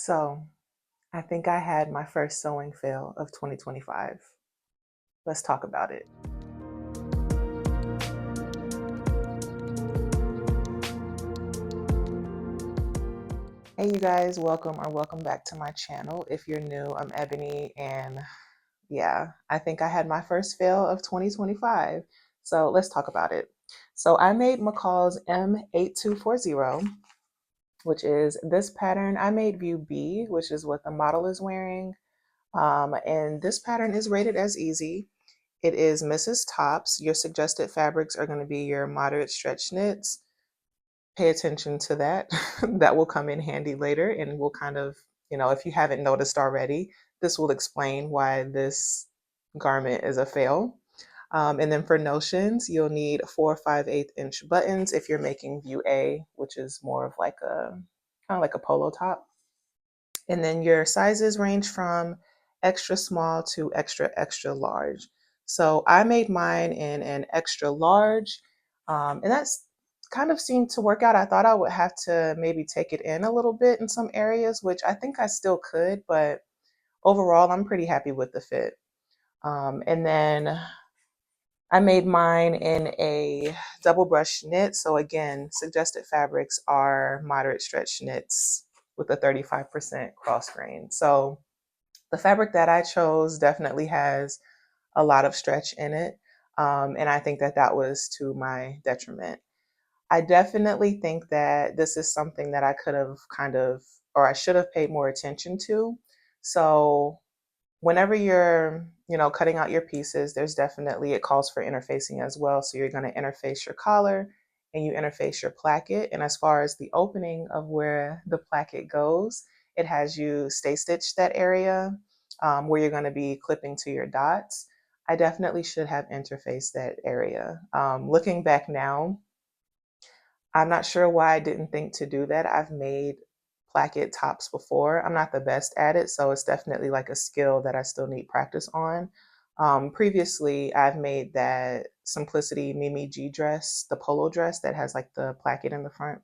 So, I think I had my first sewing fail of 2025. Let's talk about it. Hey, you guys, welcome back to my channel. If you're new, I'm Ebony, and yeah, I think I had my first fail of 2025. So, let's talk about it. So, I made McCall's M8240, which is this pattern. I made view B, which is what the model is wearing. And this pattern is rated as easy. It is Mrs. Tops. Your suggested fabrics are going to be your moderate stretch knits. Pay attention to that. That will come in handy later, and we'll kind of, if you haven't noticed already, this will explain why this garment is a fail. And then for notions, you'll need 4 5/8 inch buttons if you're making view A, which is more of like a kind of like a polo top. And then your sizes range from extra small to extra, extra large. So I made mine in an extra large, and that's kind of seemed to work out. I thought I would have to maybe take it in a little bit in some areas, which I think I still could, but overall, I'm pretty happy with the fit. And then I made mine in a double brush knit. So again, suggested fabrics are moderate stretch knits with a 35% cross grain. So the fabric that I chose definitely has a lot of stretch in it. And I think that that was to my detriment. I definitely think that this is something that I could have or I should have paid more attention to. So whenever you're, cutting out your pieces, there's definitely, it calls for interfacing as well. So you're going to interface your collar and you interface your placket. And as far as the opening of where the placket goes, it has you stay stitch that area where you're going to be clipping to your dots. I definitely should have interfaced that area. Looking back now, I'm not sure why I didn't think to do that. I've made placket tops before. I'm not the best at it, so it's definitely like a skill that I still need practice on. Previously, I've made that Simplicity Mimi G dress, the polo dress that has like the placket in the front.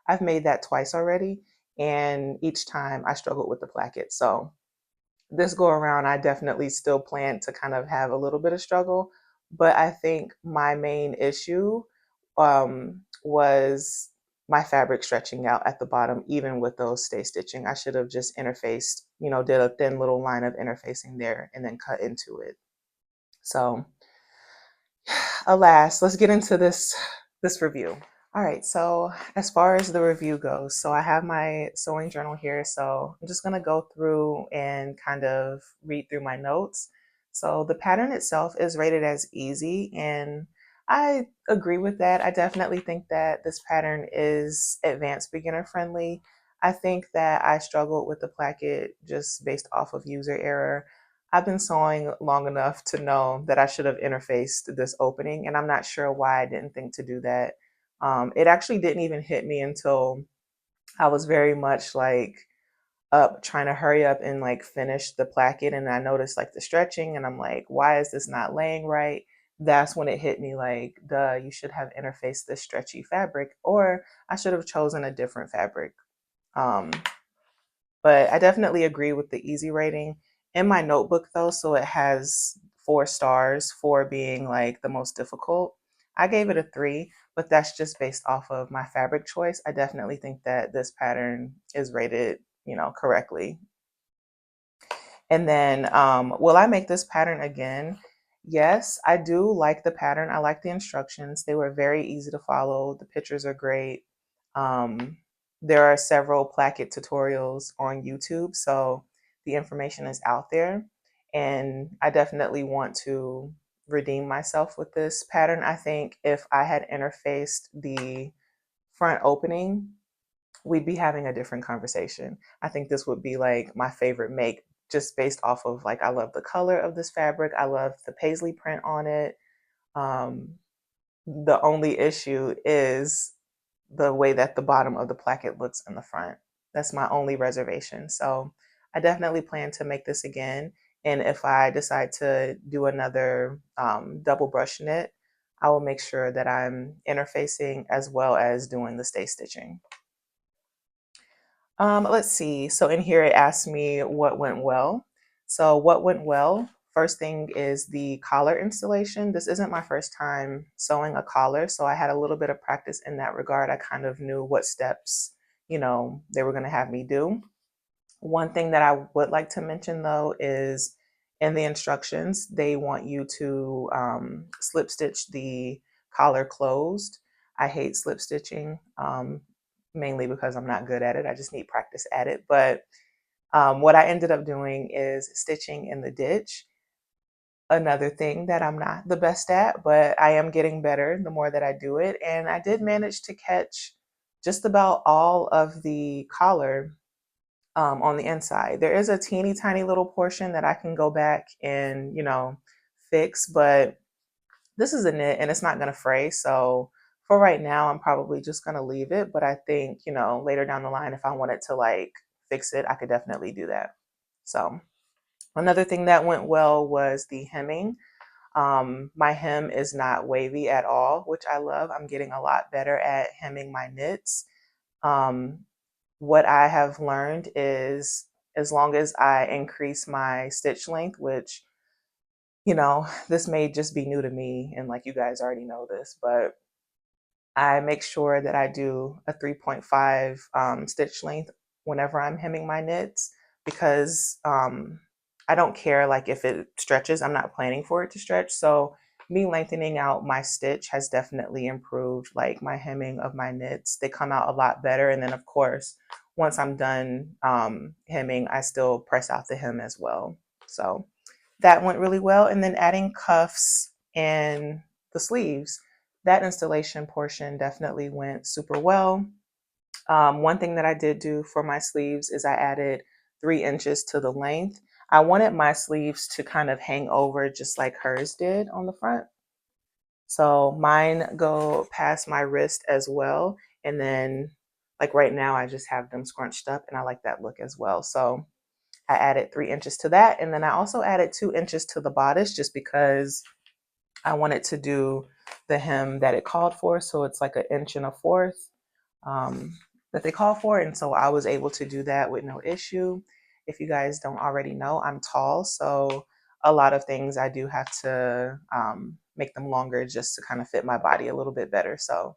I've made that twice already, and each time I struggled with the placket. So this go around, I definitely still plan to kind of have a little bit of struggle, but I think my main issue was my fabric stretching out at the bottom, even with those stay stitching. I should have just interfaced, did a thin little line of interfacing there and then cut into it. So, alas, let's get into this review. All right, so as far as the review goes, so I have my sewing journal here, so I'm just gonna go through and kind of read through my notes. So the pattern itself is rated as easy, and I agree with that. I definitely think that this pattern is advanced beginner friendly. I think that I struggled with the placket just based off of user error. I've been sewing long enough to know that I should have interfaced this opening, and I'm not sure why I didn't think to do that. It actually didn't even hit me until I was very much like up trying to hurry up and like finish the placket, and I noticed like the stretching, and I'm like, why is this not laying right? That's when it hit me like, duh, you should have interfaced this stretchy fabric, or I should have chosen a different fabric. Um, but I definitely agree with the easy rating. In my notebook though, so it has 4 stars, 4 being like the most difficult. I gave it a 3, but that's just based off of my fabric choice. I definitely think that this pattern is rated, correctly. And then, will I make this pattern again? Yes, I do like the pattern. I like the instructions. They were very easy to follow. The pictures are great. Um, there are several placket tutorials on YouTube, so the information is out there. And I definitely want to redeem myself with this pattern. I think if I had interfaced the front opening, we'd be having a different conversation. I think this would be like my favorite make just based off of like, I love the color of this fabric. I love the paisley print on it. Um, the only issue is the way that the bottom of the placket looks in the front. That's my only reservation. So I definitely plan to make this again. And if I decide to do another double brush knit, I will make sure that I'm interfacing as well as doing the stay stitching. Let's see. So in here it asked me what went well. So what went well? First thing is the collar installation. This isn't my first time sewing a collar, so I had a little bit of practice in that regard. I kind of knew what steps, they were going to have me do. One thing that I would like to mention though is in the instructions, they want you to slip stitch the collar closed. I hate slip stitching, mainly because I'm not good at it. I just need practice at it. But what I ended up doing is stitching in the ditch. Another thing that I'm not the best at, but I am getting better the more that I do it. And I did manage to catch just about all of the collar on the inside. There is a teeny tiny little portion that I can go back and, fix, but this is a knit and it's not going to fray. So for right now, I'm probably just going to leave it. But I think, later down the line, if I wanted to like fix it, I could definitely do that. So another thing that went well was the hemming. My hem is not wavy at all, which I love. I'm getting a lot better at hemming my knits. Um, what I have learned is as long as I increase my stitch length, which, this may just be new to me and like you guys already know this, but I make sure that I do a 3.5 stitch length whenever I'm hemming my knits because I don't care like if it stretches, I'm not planning for it to stretch. So me lengthening out my stitch has definitely improved like my hemming of my knits. They come out a lot better. And then of course, once I'm done hemming, I still press out the hem as well. So that went really well. And then adding cuffs and the sleeves, that installation portion definitely went super well. One thing that I did do for my sleeves is I added 3 inches to the length. I wanted my sleeves to kind of hang over just like hers did on the front. So mine go past my wrist as well. And then like right now, I just have them scrunched up and I like that look as well. So I added 3 inches to that. And then I also added 2 inches to the bodice just because I wanted to do the hem that it called for. So it's like 1.25 inches that they call for. And so I was able to do that with no issue. If you guys don't already know, I'm tall. So a lot of things I do have to make them longer just to kind of fit my body a little bit better. So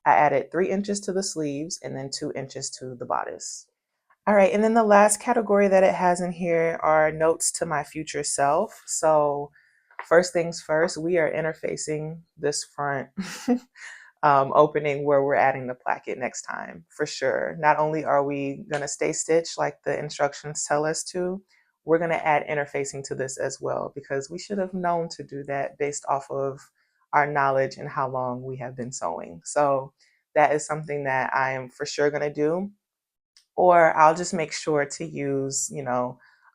I added 3 inches to the sleeves and then 2 inches to the bodice. All right, and then the last category that it has in here are notes to my future self. So first things first, we are interfacing this front opening where we're adding the placket next time, for sure. Not only are we gonna stay stitched like the instructions tell us to, we're gonna add interfacing to this as well because we should have known to do that based off of our knowledge and how long we have been sewing. So that is something that I am for sure gonna do, or I'll just make sure to use,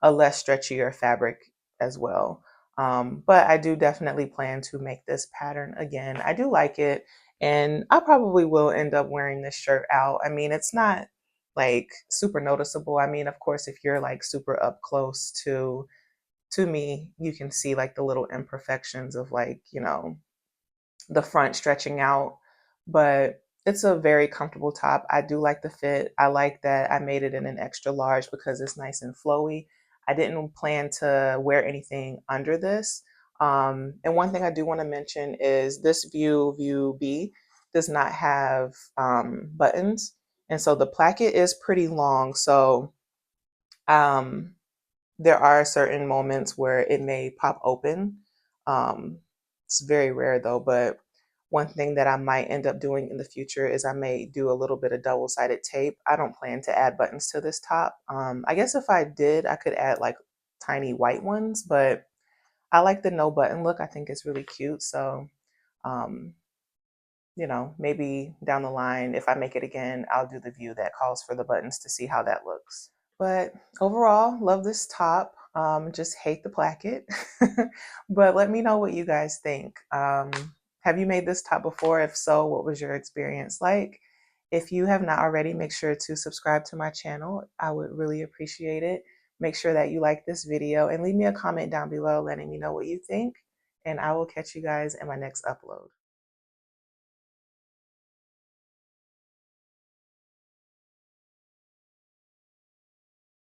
a less stretchier fabric as well. But I do definitely plan to make this pattern again. I do like it, and I probably will end up wearing this shirt out. I mean, it's not like super noticeable. I mean, of course, if you're like super up close to me, you can see like the little imperfections of like, the front stretching out, but it's a very comfortable top. I do like the fit. I like that I made it in an extra large because it's nice and flowy. I didn't plan to wear anything under this. And one thing I do want to mention is this view B does not have buttons. And so the placket is pretty long. So um, there are certain moments where it may pop open. Um, it's very rare though, but one thing that I might end up doing in the future is I may do a little bit of double-sided tape. I don't plan to add buttons to this top. I guess if I did, I could add like tiny white ones, but I like the no button look. I think it's really cute. So, um, maybe down the line, if I make it again, I'll do the view that calls for the buttons to see how that looks. But overall, love this top. Just hate the placket. But let me know what you guys think. Have you made this top before? If so, what was your experience like? If you have not already, make sure to subscribe to my channel. I would really appreciate it. Make sure that you like this video and leave me a comment down below letting me know what you think. And I will catch you guys in my next upload.